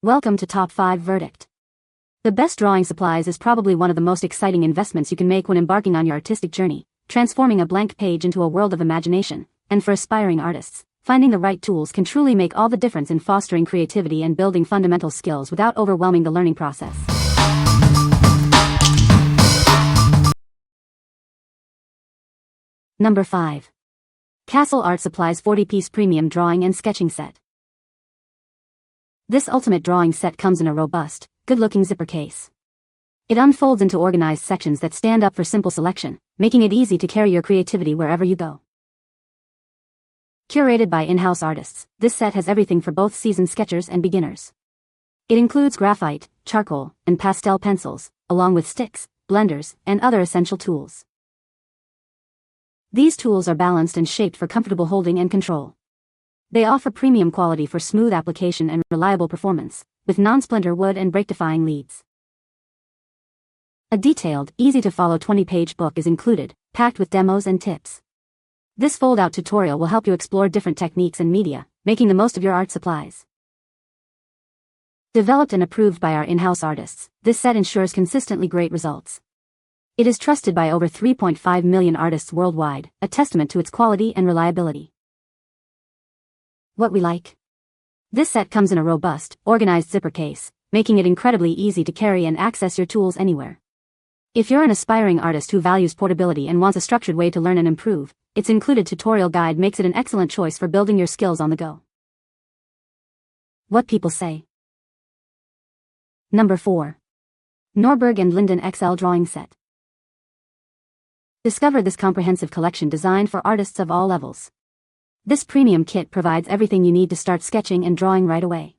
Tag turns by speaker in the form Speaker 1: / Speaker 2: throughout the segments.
Speaker 1: Welcome to Top 5 Verdict. The best drawing supplies is probably one of the most exciting investments you can make when embarking on your artistic journey, transforming a blank page into a world of imagination. And for aspiring artists, finding the right tools can truly make all the difference in fostering creativity and building fundamental skills without overwhelming the learning process. Number 5. Castle Art Supplies 40-piece premium drawing and sketching set. This ultimate drawing set comes in a robust, good-looking zipper case. It unfolds into organized sections that stand up for simple selection, making it easy to carry your creativity wherever you go. Curated by in-house artists, this set has everything for both seasoned sketchers and beginners. It includes graphite, charcoal, and pastel pencils, along with sticks, blenders, and other essential tools. These tools are balanced and shaped for comfortable holding and control. They offer premium quality for smooth application and reliable performance, with non-splinter wood and break-defying leads. A detailed, easy-to-follow 20-page book is included, packed with demos and tips. This fold-out tutorial will help you explore different techniques and media, making the most of your art supplies. Developed and approved by our in-house artists, this set ensures consistently great results. It is trusted by over 3.5 million artists worldwide, a testament to its quality and reliability. What we like? This set comes in a robust, organized zipper case, making it incredibly easy to carry and access your tools anywhere. If you're an aspiring artist who values portability and wants a structured way to learn and improve, its included tutorial guide makes it an excellent choice for building your skills on the go. What people say. Number 4. Norberg and Linden XL Drawing Set. Discover this comprehensive collection designed for artists of all levels. This premium kit provides everything you need to start sketching and drawing right away.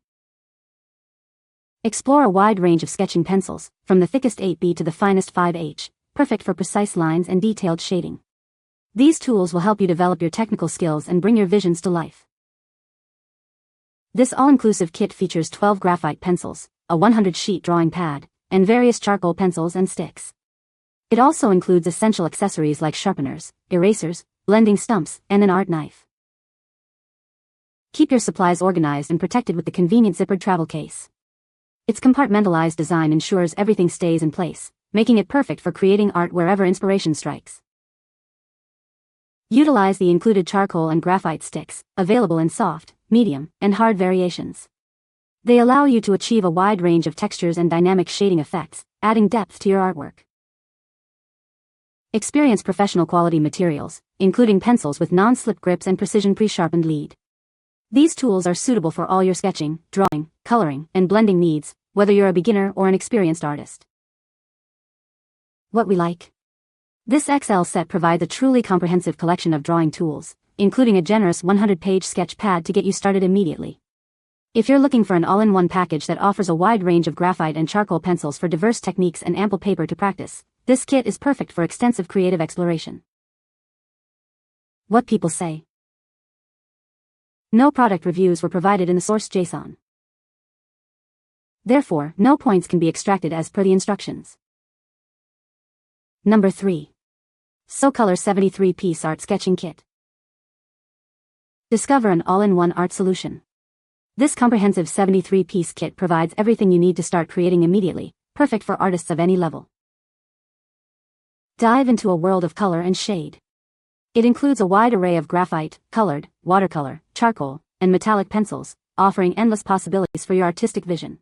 Speaker 1: Explore a wide range of sketching pencils, from the thickest 8B to the finest 5H, perfect for precise lines and detailed shading. These tools will help you develop your technical skills and bring your visions to life. This all-inclusive kit features 12 graphite pencils, a 100-sheet drawing pad, and various charcoal pencils and sticks. It also includes essential accessories like sharpeners, erasers, blending stumps, and an art knife. Keep your supplies organized and protected with the convenient zippered travel case. Its compartmentalized design ensures everything stays in place, making it perfect for creating art wherever inspiration strikes. Utilize the included charcoal and graphite sticks, available in soft, medium, and hard variations. They allow you to achieve a wide range of textures and dynamic shading effects, adding depth to your artwork. Experience professional quality materials, including pencils with non-slip grips and precision pre-sharpened lead. These tools are suitable for all your sketching, drawing, coloring, and blending needs, whether you're a beginner or an experienced artist. What we like? This XL set provides a truly comprehensive collection of drawing tools, including a generous 100-page sketch pad to get you started immediately. If you're looking for an all-in-one package that offers a wide range of graphite and charcoal pencils for diverse techniques and ample paper to practice, this kit is perfect for extensive creative exploration. What people say. No product reviews were provided in the source JSON. Therefore, no points can be extracted as per the instructions. Number 3. Soucolor 73-piece art sketching kit. Discover an all-in-one art solution. This comprehensive 73-piece kit provides everything you need to start creating immediately, perfect for artists of any level. Dive into a world of color and shade. It includes a wide array of graphite, colored, watercolor, charcoal, and metallic pencils, offering endless possibilities for your artistic vision.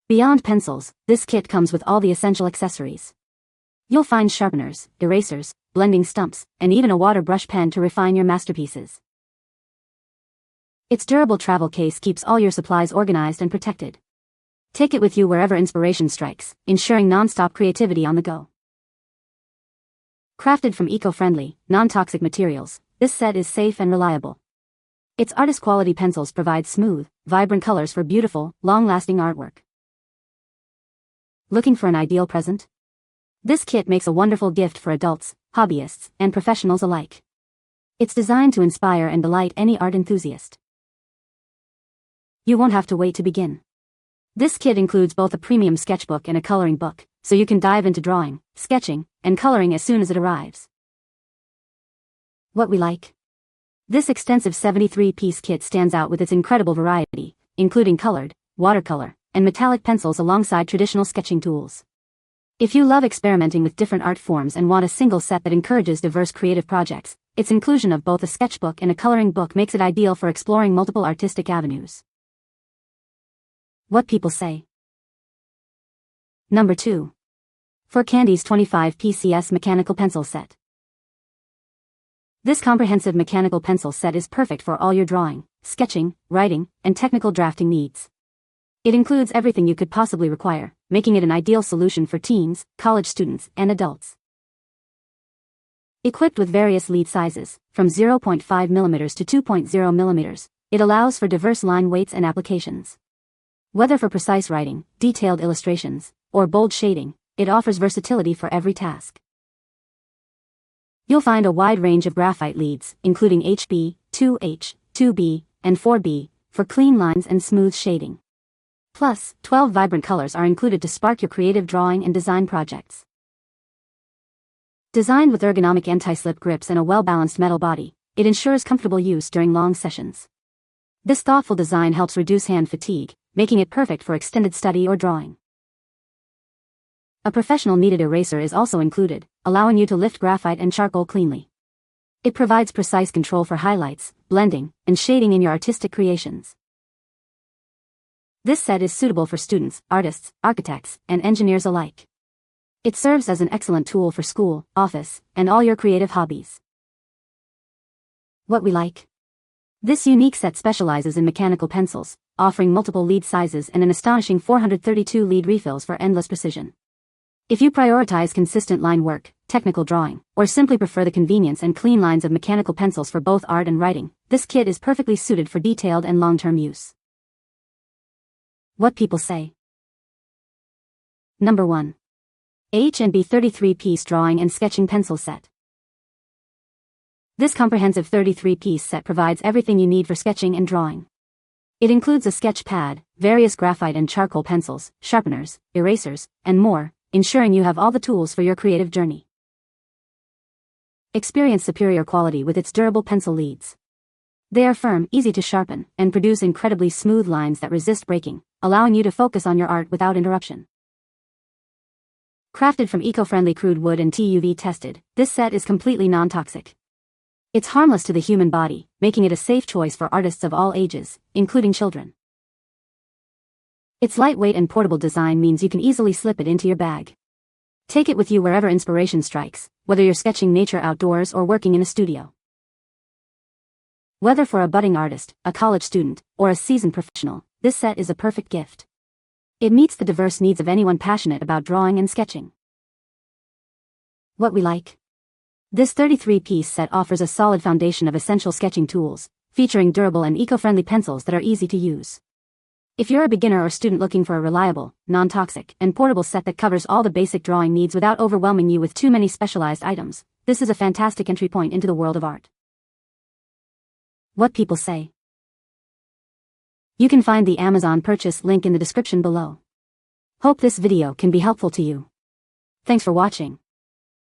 Speaker 1: Beyond pencils, this kit comes with all the essential accessories. You'll find sharpeners, erasers, blending stumps, and even a water brush pen to refine your masterpieces. Its durable travel case keeps all your supplies organized and protected. Take it with you wherever inspiration strikes, ensuring non-stop creativity on the go. Crafted from eco-friendly, non-toxic materials, this set is safe and reliable. Its artist-quality pencils provide smooth, vibrant colors for beautiful, long-lasting artwork. Looking for an ideal present? This kit makes a wonderful gift for adults, hobbyists, and professionals alike. It's designed to inspire and delight any art enthusiast. You won't have to wait to begin. This kit includes both a premium sketchbook and a coloring book, so you can dive into drawing, sketching, and coloring as soon as it arrives. What we like? This extensive 73-piece kit stands out with its incredible variety, including colored, watercolor, and metallic pencils alongside traditional sketching tools. If you love experimenting with different art forms and want a single set that encourages diverse creative projects, its inclusion of both a sketchbook and a coloring book makes it ideal for exploring multiple artistic avenues. What people say. Number 2. For Candies 25 PCS Mechanical Pencil Set. This comprehensive mechanical pencil set is perfect for all your drawing, sketching, writing, and technical drafting needs. It includes everything you could possibly require, making it an ideal solution for teens, college students, and adults. Equipped with various lead sizes, from 0.5 mm to 2.0 mm, it allows for diverse line weights and applications. Whether for precise writing, detailed illustrations, or bold shading, it offers versatility for every task. You'll find a wide range of graphite leads, including HB, 2H, 2B, and 4B, for clean lines and smooth shading. Plus, 12 vibrant colors are included to spark your creative drawing and design projects. Designed with ergonomic anti-slip grips and a well-balanced metal body, it ensures comfortable use during long sessions. This thoughtful design helps reduce hand fatigue, making it perfect for extended study or drawing. A professional kneaded eraser is also included, allowing you to lift graphite and charcoal cleanly. It provides precise control for highlights, blending, and shading in your artistic creations. This set is suitable for students, artists, architects, and engineers alike. It serves as an excellent tool for school, office, and all your creative hobbies. What we like. This unique set specializes in mechanical pencils, offering multiple lead sizes and an astonishing 432 lead refills for endless precision. If you prioritize consistent line work, technical drawing, or simply prefer the convenience and clean lines of mechanical pencils for both art and writing, this kit is perfectly suited for detailed and long-term use. What people say. Number 1. H&B 33-piece Drawing and Sketching Pencil Set. This comprehensive 33-piece set provides everything you need for sketching and drawing. It includes a sketch pad, various graphite and charcoal pencils, sharpeners, erasers, and more, ensuring you have all the tools for your creative journey. Experience superior quality with its durable pencil leads. They are firm, easy to sharpen, and produce incredibly smooth lines that resist breaking, allowing you to focus on your art without interruption. Crafted from eco-friendly crude wood and TUV tested, this set is completely non-toxic. It's harmless to the human body, making it a safe choice for artists of all ages, including children. Its lightweight and portable design means you can easily slip it into your bag. Take it with you wherever inspiration strikes, whether you're sketching nature outdoors or working in a studio. Whether for a budding artist, a college student, or a seasoned professional, this set is a perfect gift. It meets the diverse needs of anyone passionate about drawing and sketching. What we like. This 33-piece set offers a solid foundation of essential sketching tools, featuring durable and eco-friendly pencils that are easy to use. If you're a beginner or student looking for a reliable, non-toxic, and portable set that covers all the basic drawing needs without overwhelming you with too many specialized items, this is a fantastic entry point into the world of art. What people say. You can find the Amazon purchase link in the description below. Hope this video can be helpful to you. Thanks for watching.